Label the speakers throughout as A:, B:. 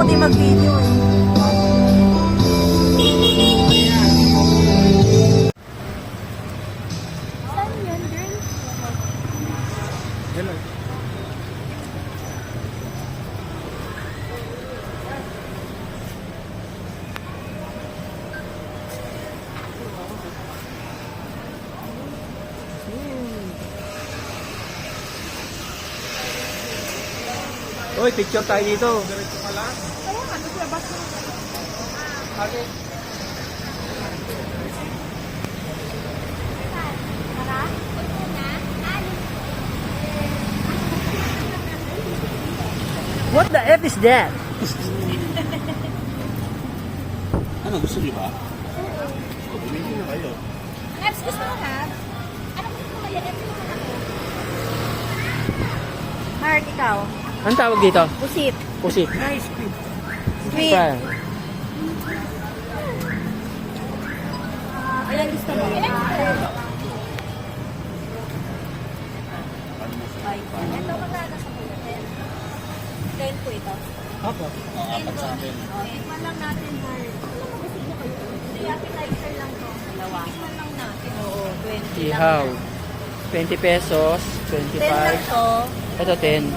A: ako din mag-video eh. Saan yan, girl?
B: Hello. Uy, picture tayo dito. Diretso ka lang.
A: Kaya nga, doon sa labas mo.
B: Okay.
A: Tara?
C: What the F is that?
B: Ano, gusto niyo ba? Bumili na kayo.
A: Labs, gusto mo ha? Ano gusto mo yan? Mark, ikaw.
C: Anong tawag dito?
A: Pusit.
C: Pusit.
B: Nice cream.
A: Sweet.
C: Fry.
A: Ayan gusto mo. Ito magkano sa kuya? 10 po ito.
C: Opo.
B: Apat sa akin.
A: Tikman lang natin, Mark. Ano mo gusto mo kayo? Hindi, appetizer lang to. Dalawa. Tikman lang natin. Oo, 20
C: Ihaw.
A: lang.
C: 20 pesos.
A: 10 lang
C: 25.
A: to.
C: Ito 10.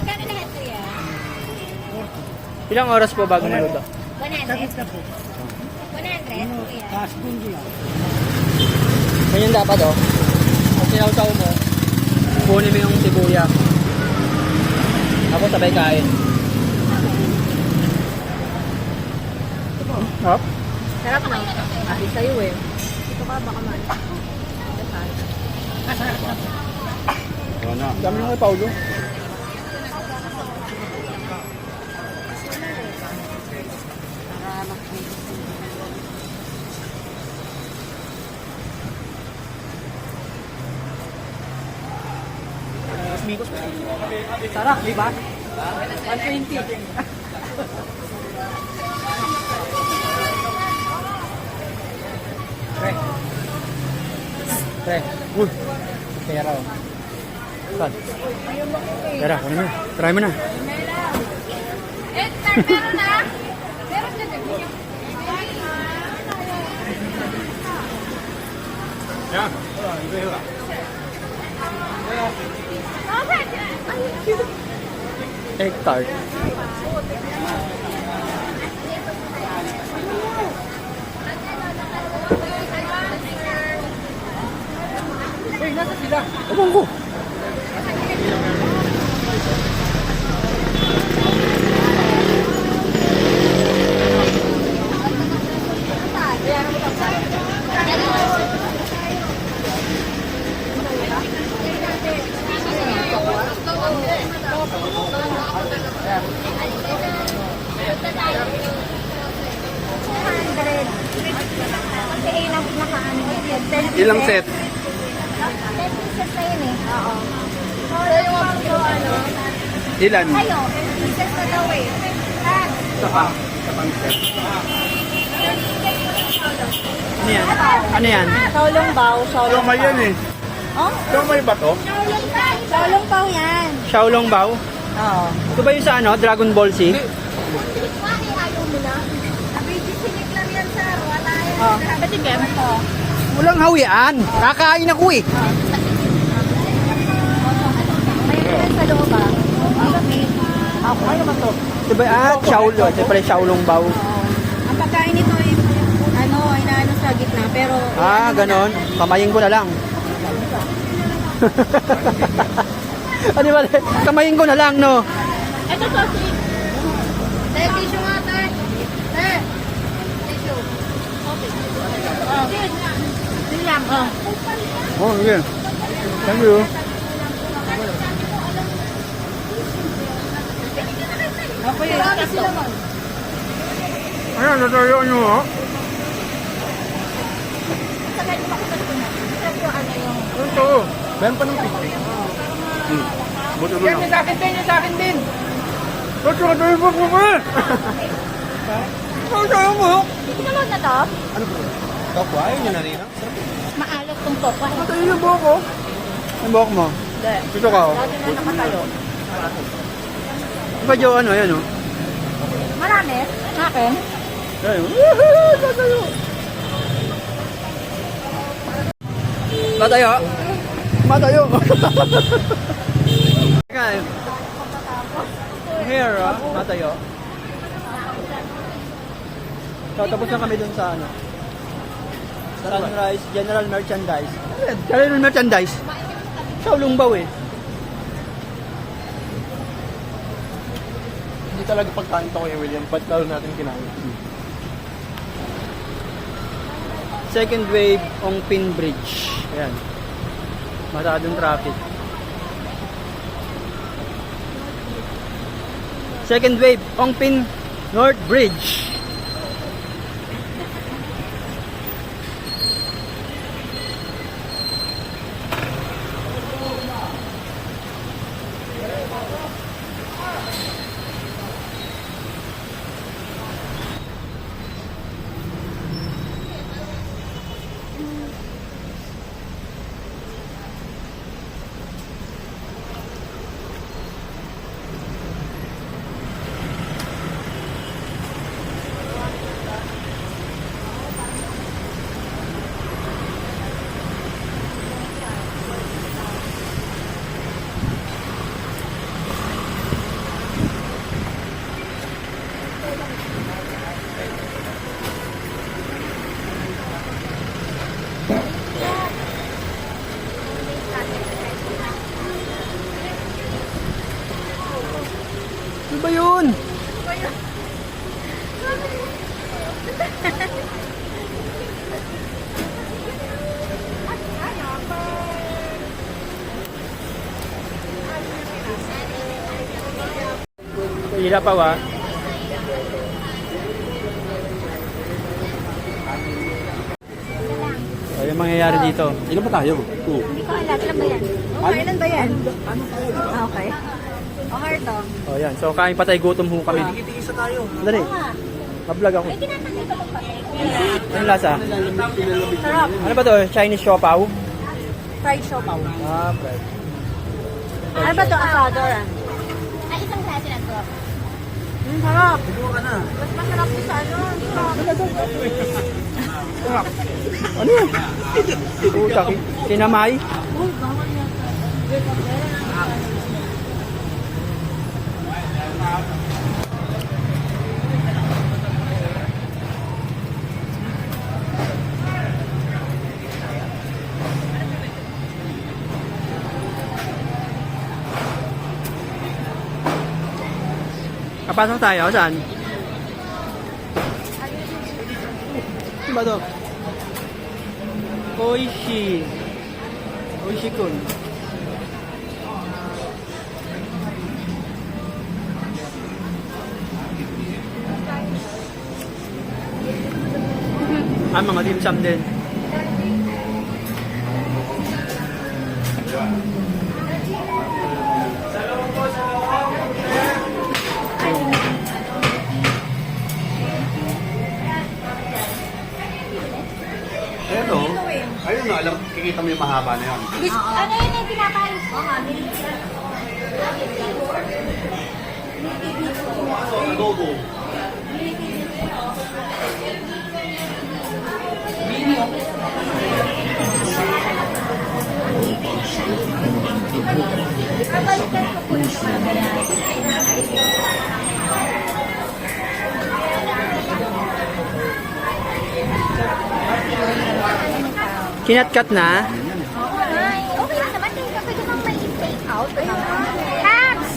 A: Magkano lahat kuya?
C: Ilang oras po bago maluto?
A: 100? 100? Kuya.
C: Ganyan dapat oh. Pag sinawsaw mo, kunin mo yung sibuyas. Ako sabay kain. Hop.
A: Sarap na. Abi sa'yo eh. Ito ka baka man.
B: Ano?
C: Dami nyo kay Paulo. Sarap, di ba? 120. Pre. Uy. Pera oh. Saan? Pera, kunin mo. Try mo na.
A: Meron na? Meron na din.
B: Yan. Iba.
C: Egg tart.
B: Uy, nasa sila.
C: Abang ko.
B: Ilang set?
A: 10 pieces na yun eh. Oo. So yung ano,
B: Ilan?
A: kayo, 10 pieces na daw eh. Ah,
B: Isa pa. Isa pang set.
C: Ano yan? Ano yan?
A: Shaolong bao, shaolong
B: May yan eh.
A: Oh?
B: May ba to?
A: Shaolong bao yan.
C: Xiaolong Bao?
A: Oo.
C: Ito ba yung sa ano? Dragon Ball Z?
A: Wani, ayaw mo na. Abidisinik lang yan, sir. Wala yan.
C: Oh.
A: Ba't yung game?
C: Walang hawian. Kakain ako eh.
A: May yan sa loob ba? Ako, ano ba to?
C: Ito ba? Xiaolong. Ito pala Xiaolong Bao.
A: Ang pagkain nito ay inaano sa gitna, pero...
C: Ganon. Kamayin ko na lang. Ano ba? Kamayin ko na lang, no?
A: Ito to, si... Tissue nga, te. Tissue. Okay. Oh. Silang, oh.
C: Oh, sige. Thank you.
A: Ako yun. Marami sila man.
C: Ayan, natayo nyo, ha?
A: Sakay ko makita ko na. Sarap yung ano yung...
C: Ito. Meron pa ng pizza.
B: Buto mo na.
C: Sa akin din. Ba't yung ito yung book mo ba? Ang tayo mo.
A: Pinanood na to?
B: Ano po? Tokwa? Ayaw nyo na rin.
A: Maalok tong tokwa.
C: Ito yung buhok ko. Ang buhok mo?
A: Hindi.
C: Dito ka, oh.
A: Dati na nakatayo.
C: Ba, Jo, ano, yan, oh.
A: Marami? Sa akin?
C: Ayun. Woohoo! Tatayo! Matayo! Matayo! Kain. Here, matayo. So, tapos na kami dun sa ano. Sunrise General Merchandise. General Merchandise? Sa Ulungbaw eh.
B: Hindi talaga pagkain to kay William. Ba't lalo natin kinain?
C: Second wave Ongpin Bridge. Ayan. Masyadong traffic. Second wave Ongpin North Bridge. Ano ba yun? Hila pa ba? So, yung mangyayari dito.
B: Ilan ba tayo? Two.
A: Hindi ko alam. Ilan ba yan? Okay, ilan ba yan? Ah, okay. Okay to.
C: Oh, yan. So, kain patay gutom ho kami.
B: Tigisa tayo.
C: Dali.
A: Oo nga.
C: Mablog ako.
A: May tinatanggal ka bang patay?
C: Anong lasa?
A: Sarap.
C: Ano ba to? Chinese siopaw?
A: Fried siopaw.
C: Ah, fried.
A: Ano ba to? Asador ah. Ay, isang klase na to. Sarap. Mas masarap to sa ano. Sarap.
C: Ano yan? Puta, kinamay?
A: Uy, bawal yata.
C: Kapasok tayo, saan? Ano ba to? Oishi. Oishi-kun. Mga dim sum din.
B: Eto. Ayun na, alam, kikita mo yung mahaba na yun.
A: Ano yun yung pinakain? Oo nga,
B: Adobo.
A: Babalikan ko po yung mga
C: Kinat-kat na.
A: Ay, okay lang naman. Hindi ka pwede bang may take out. Habs!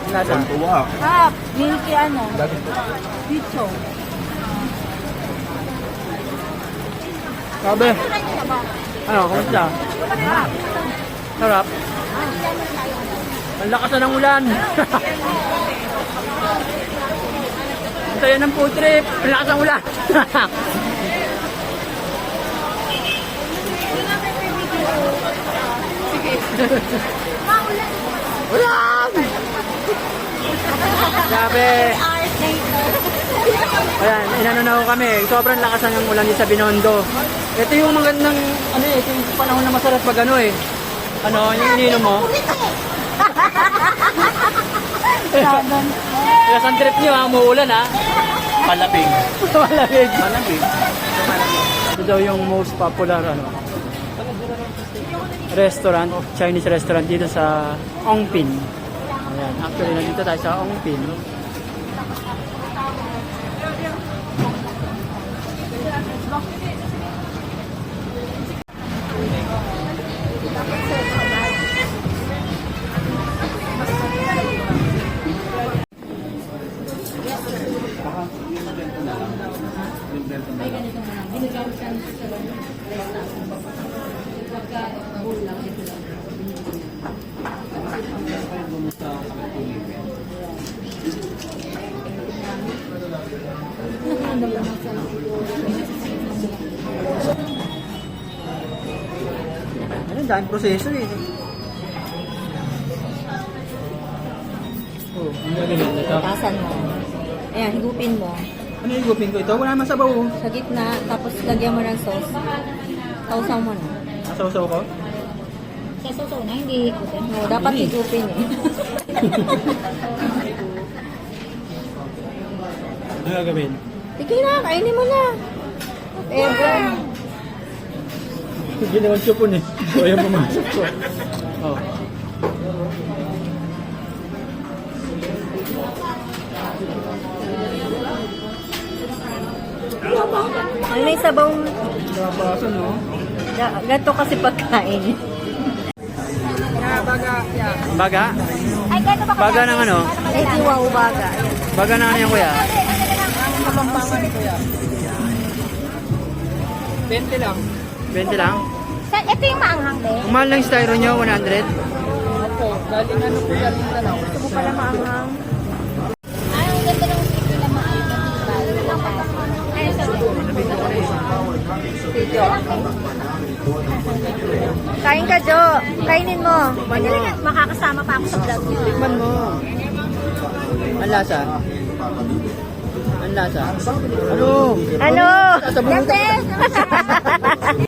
C: Lasa.
B: Tuwa.
A: Hab! Milky ano? Pizzo.
C: Sabi. Ano, kumusta? Sarap. Ang lakas na ng ulan. Ang saya ng food trip. Ang lakas ng ulan. Ulan! Sabi.
A: Hours later.
C: Ayan, inano na ho kami. Sobrang lakas ng ulan dito sa Binondo. Ito yung magandang, ano eh, ito yung panahon na masarap pag ano eh. Ano, yung ininom mo. Kaya sa trip nyo ha, umuulan ha.
B: Palaping.
C: Malamig.
B: Malamig.
C: Ito daw yung most popular restaurant, Chinese restaurant dito sa Ongpin. Ayan, actually nandito tayo sa Ongpin. Ano, daming proseso eh. Oh, ang galing ito.
A: Tasan mo. Ayan, higupin mo.
C: Ano yung gupin ko ito? Wala naman sabaw.
A: Sa gitna, tapos lagyan mo ng sauce. Sausaw mo na.
C: Nasaw-saw ko?
A: Sa sausaw na, hindi higupin. No, dapat higupin eh.
C: Ano gagawin?
A: Sige na, kainin mo na. Ever.
C: Ginawan siya po eh. So, ayan pumasok ko. Oh.
A: Ano may sabaw?
C: Napaso, no?
A: Gato kasi pagkain.
C: Baga?
A: Ay, gato ba
C: Baga ng ano?
A: Ay, wow, baga.
C: Baga ng ano yan, kuya?
A: Kapampangan ko yan.
C: 20 lang. 20 lang?
A: Ito yung maanghang, be.
C: Ang mahal ng styro nyo, 100?
B: Opo, galing ano po yan yung tanong.
A: Gusto mo pala maanghang? Ay, ang ganda ng sito na maanghang. Ay, kain ka, Jo. Kainin mo. Makakasama pa ako sa vlog niyo.
C: Tikman mo. Ang lasa? Ang lasa? Ano?
A: Ano?
C: Sasabunutan
A: Yan, be.